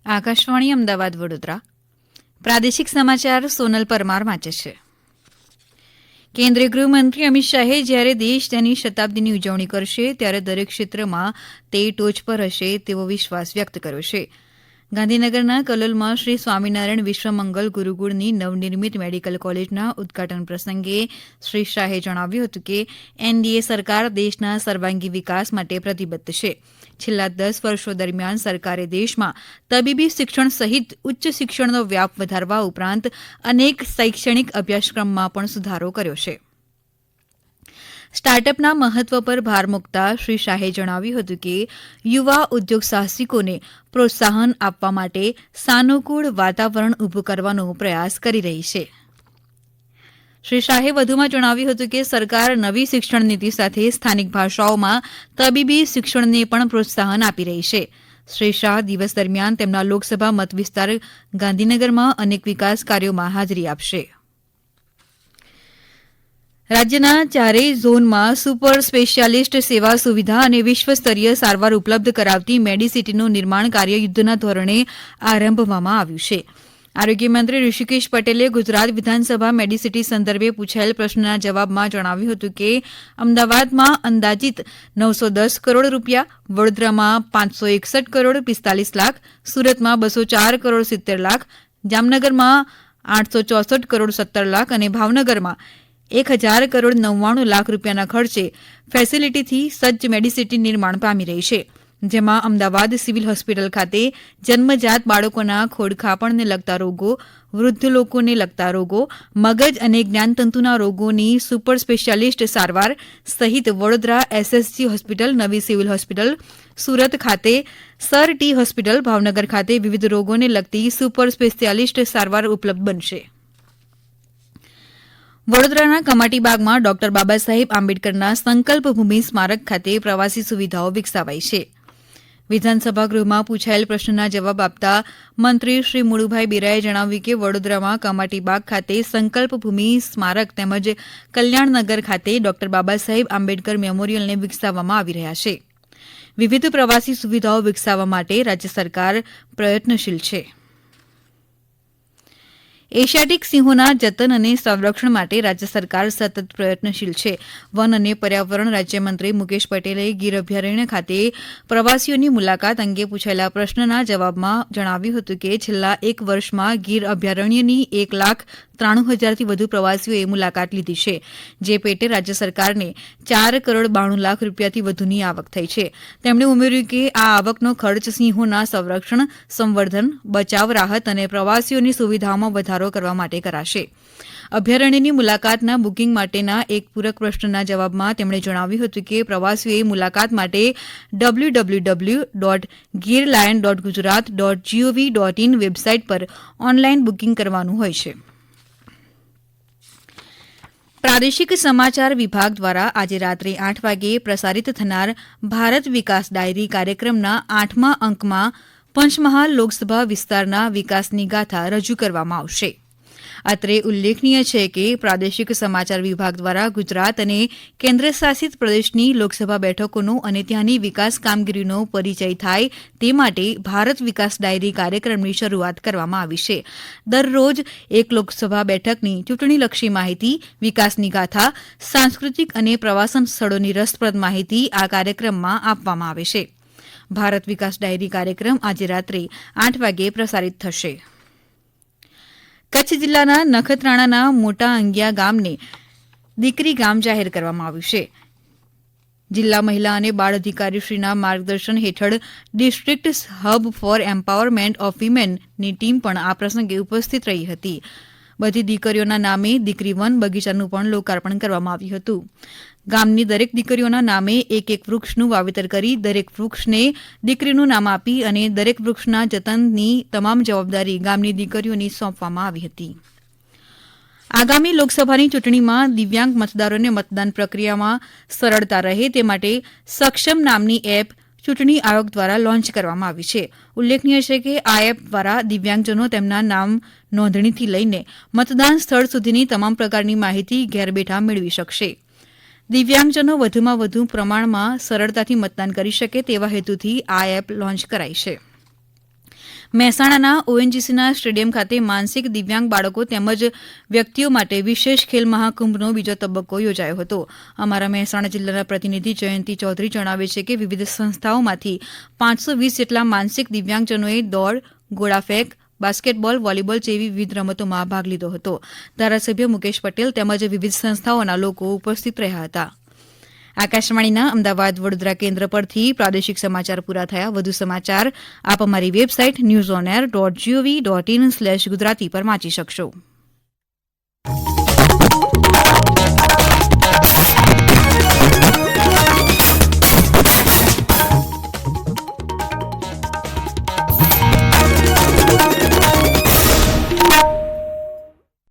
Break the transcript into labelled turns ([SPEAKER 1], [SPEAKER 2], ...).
[SPEAKER 1] આકાશવાણી અમદાવાદ વડોદરા પ્રાદેશિક સમાચાર સોનલ પરમાર વાંચે છે. કેન્દ્રીય ગૃહમંત્રી અમિત શાહે જ્યારે દેશ તેની શતાબ્દીની ઉજવણી કરશે ત્યારે દરેક ક્ષેત્રમાં તે ટોચ પર હશે તેવો વિશ્વાસ વ્યક્ત કર્યો છે. ગાંધીનગરના કલોલમાં શ્રી સ્વામિનારાયણ વિશ્વમંગલ ગુરુકુળની નવનિર્મિત મેડિકલ કોલેજના ઉદઘાટન પ્રસંગે શ્રી શાહે જણાવ્યું હતું કે એનડીએ સરકાર દેશના સર્વાંગી વિકાસ માટે પ્રતિબદ્ધ છે. છેલ્લા 10 વર્ષો દરમિયાન સરકારે દેશમાં તબીબી શિક્ષણ સહિત ઉચ્ચ શિક્ષણનો વ્યાપ વધારવા ઉપરાંત અનેક શૈક્ષણિક અભ્યાસક્રમમાં પણ સુધારો કર્યો છે. સ્ટાર્ટઅપના મહત્વ પર ભાર મૂકતા શ્રી શાહે જણાવ્યું હતું કે યુવા ઉદ્યોગ સાહસિકોને પ્રોત્સાહન આપવા માટે સાનુકૂળ વાતાવરણ ઊભું કરવાનો પ્રયાસ કરી રહી છે. શ્રી શાહે વધુમાં જણાવ્યું હતું કે સરકાર નવી શિક્ષણ નીતિ સાથે સ્થાનિક ભાષાઓમાં તબીબી શિક્ષણને પણ પ્રોત્સાહન આપી રહી છે. શ્રી શાહ દિવસ દરમિયાન તેમના લોકસભા મત વિસ્તાર ગાંધીનગરમાં અનેક વિકાસ કાર્યોમાં હાજરી આપશે. રાજ્યના ચારેય ઝોનમાં સુપર સ્પેશિયાલિસ્ટ સેવા સુવિધા અને વિશ્વસ્તરીય સારવાર ઉપલબ્ધ કરાવતી મેડિસિટીનું નિર્માણ કાર્ય યુદ્ધના ધોરણે આરંભવામાં આવ્યું છે. આરોગ્યમંત્રી ઋષિકેશ પટેલે ગુજરાત વિધાનસભા મેડિસિટી સંદર્ભે પૂછાયેલ પ્રશ્નના જવાબમાં જણાવ્યું હતું કે અમદાવાદમાં અંદાજિત 910 કરોડ રૂપિયા, વડોદરામાં 561 કરોડ 45 લાખ, સુરતમાં 204 કરોડ 70 લાખ, જામનગરમાં 864 કરોડ 17 લાખ અને ભાવનગરમાં 1000 કરોડ 99 લાખ રૂપિયાના ખર્ચે ફેસિલિટીથી સજ્જ મેડિસિટી નિર્માણ પામી રહી છે. જેમાં અમદાવાદ સિવિલ હોસ્પિટલ ખાતે જન્મજાત બાળકોના ખોડખાપણને લગતા રોગો, વૃદ્ધ લોકોને લગતા રોગો, મગજ અને જ્ઞાનતંતુના રોગોની સુપર સ્પેશિયાલિસ્ટ સારવાર સહિત વડોદરા એસએસજી હોસ્પિટલ, નવી સિવિલ હોસ્પિટલ, સુરત ખાતે સર ટી હોસ્પિટલ, ભાવનગર ખાતે વિવિધ રોગોને લગતી સુપર સ્પેશિયાલિસ્ટ સારવાર ઉપલબ્ધ બનશે. વડોદરાના કમાટીબાગમાં ડોક્ટર બાબા સાહેબ આંબેડકરના સંકલ્પ ભૂમિ સ્મારક ખાતે પ્રવાસી સુવિધાઓ વિકસાવાઈ છે. વિધાનસભા ગૃહમાં પૂછાયેલ પ્રશ્નના જવાબ આપતા મંત્રી શ્રી મુળુભાઈ બેરાએ જણાવ્યું કે વડોદરામાં કમાટીબાગ ખાતે સંકલ્પ ભૂમિ સ્મારક તેમજ કલ્યાણનગર ખાતે ડોક્ટર બાબા સાહેબ આંબેડકર મેમોરિયલને વિકસાવવામાં આવી રહ્યા છે. વિવિધ પ્રવાસી સુવિધાઓ વિકસાવવા માટે રાજ્ય સરકાર પ્રયત્નશીલ છે. એશિયાટિક સિંહોના જતન અને સંરક્ષણ માટે રાજ્ય સરકાર સતત પ્રયત્નશીલ છે. વન અને પર્યાવરણ રાજ્યમંત્રી મુકેશ પટેલે ગીર અભયારણ્ય ખાતે પ્રવાસીઓની મુલાકાત અંગે પૂછાયેલા પ્રશ્નના જવાબમાં જણાવ્યું હતું કે છેલ્લા 1 વર્ષમાં ગીર અભયારણ્યની 1,93,000થી વધુ પ્રવાસીઓએ મુલાકાત લીધી છે. જે પેટે રાજ્ય સરકારને 4 કરોડ 92 લાખ રૂપિયાથી વધુની આવક થઈ છે. તેમણે ઉમેર્યું કે આ આવકનો ખર્ચ સિંહોના સંરક્ષણ, સંવર્ધન, બચાવ, રાહત અને પ્રવાસીઓની સુવિધાઓમાં વધારો કરવા માટે કરાશે. અભયારણ્યની મુલાકાતના બુકિંગ માટેના એક પૂરક પ્રશ્નના જવાબમાં તેમણે જણાવ્યું હતું કે પ્રવાસીઓએ મુલાકાત માટે www.girlion.gujarat.gov.in વેબસાઇટ પર ઓનલાઇન બુકિંગ કરવાનું હોય છે. પ્રાદેશિક સમાચાર વિભાગ દ્વારા આજે રાત્રે 8 વાગે પ્રસારિત થનાર ભારત વિકાસ ડાયરી કાર્યક્રમના 8મા અંકમાં પંચમહાલ લોકસભા વિસ્તારના વિકાસની ગાથા રજૂ કરવામાં આવશે. અત્રે ઉલ્લેખનીય છે કે પ્રાદેશિક સમાચાર વિભાગ દ્વારા ગુજરાત અને કેન્દ્રશાસિત પ્રદેશની લોકસભા બેઠકોનો અને ત્યાંની વિકાસ કામગીરીનો પરિચય થાય તે માટે ભારત વિકાસ ડાયરી કાર્યક્રમની શરૂઆત કરવામાં આવી છે. દરરોજ એક લોકસભા બેઠકની ચૂંટણીલક્ષી માહિતી, વિકાસની ગાથા, સાંસ્કૃતિક અને પ્રવાસન સ્થળોની રસપ્રદ માહિતી આ કાર્યક્રમમાં આપવામાં આવે છે. ભારત વિકાસ ડાયરી કાર્યક્રમ આજે રાત્રે 8 વાગે પ્રસારિત થશે. કચ્છ જિલ્લાના નખત્રાણાના મોટા અંગિયા ગામને દીકરી ગામ જાહેર કરવામાં આવ્યું છે. જિલ્લા મહિલા અને બાળ અધિકારીશ્રીના માર્ગદર્શન હેઠળ district hub for empowerment of વિમેનની ટીમ પણ આ પ્રસંગે ઉપસ્થિત રહી હતી. બધી દીકરીઓના નામે દીકરી વન બગીચાનું પણ લોકાર્પણ કરવામાં આવ્યું હતું. ગામની દરેક દીકરીઓના નામે એક વૃક્ષનું વાવેતર કરી દરેક વૃક્ષને દીકરીનું નામ આપી અને દરેક વૃક્ષના જતનની તમામ જવાબદારી ગામની દીકરીઓને સોંપવામાં આવી હતી. આગામી લોકસભાની ચૂંટણીમાં દિવ્યાંગ મતદારોને મતદાન પ્રક્રિયામાં સરળતા રહે તે માટે સક્ષમ નામની એપ ચૂંટણી આયોગ દ્વારા લોન્ચ કરવામાં આવી છે. ઉલ્લેખનીય છે કે આ એપ દ્વારા દિવ્યાંગજનો તેમના નામ નોંધણીથી લઈને મતદાન સ્થળ સુધીની તમામ પ્રકારની માહિતી ઘેર બેઠા મેળવી શકશે. દિવ્યાંગજનો વધુમાં વધુ પ્રમાણમાં સરળતાથી મતદાન કરી શકે તેવા હેતુથી આ એપ લોન્ચ કરાઈ છે. મહેસાણાના ઓએનજીસીના સ્ટેડિયમ ખાતે માનસિક દિવ્યાંગ બાળકો તેમજ વ્યક્તિઓ માટે વિશેષ ખેલ મહાકુંભનો બીજો તબક્કો યોજાયો હતો. અમારા મહેસાણા જિલ્લાના પ્રતિનિધિ જયંતિ ચૌધરી જણાવે છે કે વિવિધ સંસ્થાઓમાંથી 520 જેટલા માનસિક દિવ્યાંગજનોએ દોડ, ગોળાફેંક, બાસ્કેટબોલ, વોલીબોલ જેવી વિવિધ રમતોમાં ભાગ લીધો હતો. ધારાસભ્ય મુકેશ પટેલ તેમજ વિવિધ સંસ્થાઓના લોકો ઉપસ્થિત રહ્યા હતા. આકાશવાણીના અમદાવાદ વડોદરા કેન્દ્ર પરથી પ્રાદેશિક સમાચાર પૂરા થયા. વધુ સમાચાર આપ અમારી વેબસાઇટ newsonair.gov.in/gujarati પર વાંચી શકશો.